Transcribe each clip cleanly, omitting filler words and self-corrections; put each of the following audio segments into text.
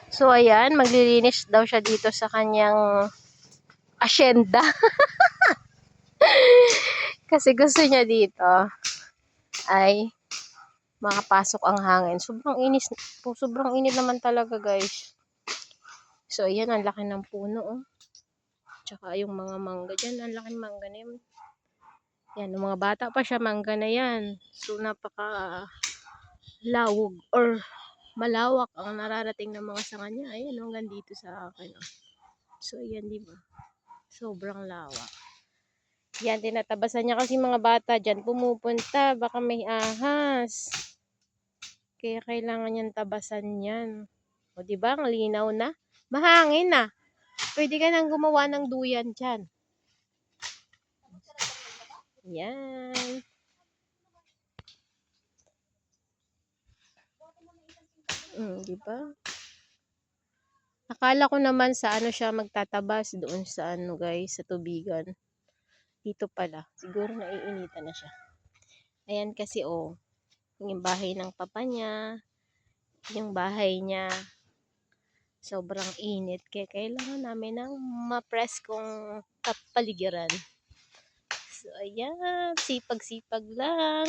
So, ayan, maglilinis daw siya dito sa kanyang asyenda. Kasi gusto niya dito ay makapasok ang hangin. Sobrang init naman talaga, guys. So, ayan, ang laki ng puno, oh. Tsaka yung mga mangga dyan, ang laking mangga na yun. Yan, yung mga bata pa siya, mangga na yan. So, napaka lawog or malawak ang nararating ng mga sanga niya. Ayan, hanggang dito sa akin, oh. So, ayan, di ba? Sobrang lawak. Yan, tinatabasan niya kasi mga bata dyan pumupunta. Baka may ahas. Kaya kailangan niyang tabasan yan. O, diba? Ang linaw na. Mahangin na. Pwede ka nang gumawa ng duyan dyan. Yan. Diba? Akala ko naman sa ano siya magtatabas doon sa ano, guys, sa tubigan. Dito pala. Siguro naiinitan na siya. Ayan kasi, oh. Yung bahay ng papa niya. Yung bahay niya. Sobrang init. Kaya kailangan namin ng ma-press kong kapaligiran. So, ayan. Sipag-sipag lang.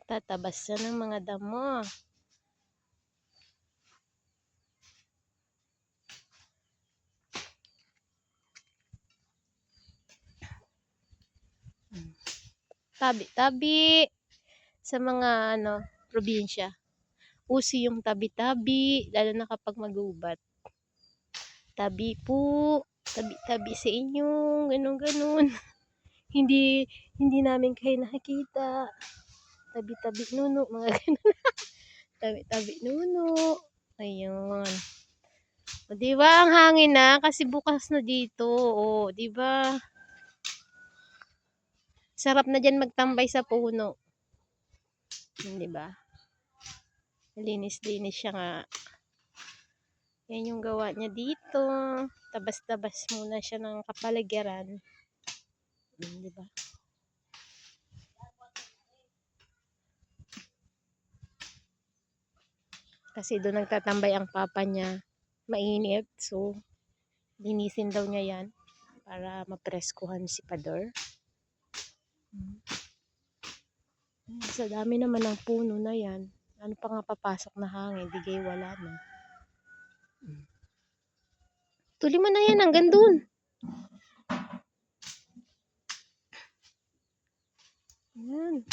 Tatabas siya ng mga damo. Tabi-tabi sa mga ano, probinsya. Uso yung tabi-tabi, lalo na kapag mag-ubat. Tabi po, tabi-tabi sa inyo, ganun-ganun. hindi namin kayo nakikita. Tabi-tabi nuno, mga ganun. Tabi-tabi nuno. Ayun. O, diba ang hangin na? Kasi bukas na dito. O, diba? Sarap na dyan magtambay sa puno. Diba? Linis-linis siya nga. Yan yung gawa niya dito. Tabas-tabas muna siya ng kapaligiran. Diba? Kasi doon nagtatambay ang papa niya. Mainit. So, linisin daw niya yan. Para mapreskuhan si Pador. Sa dami naman ng puno na yan. Ano pa nga papasok na hangin? Digay wala na. Tuli mo na yan hanggang doon. Yan.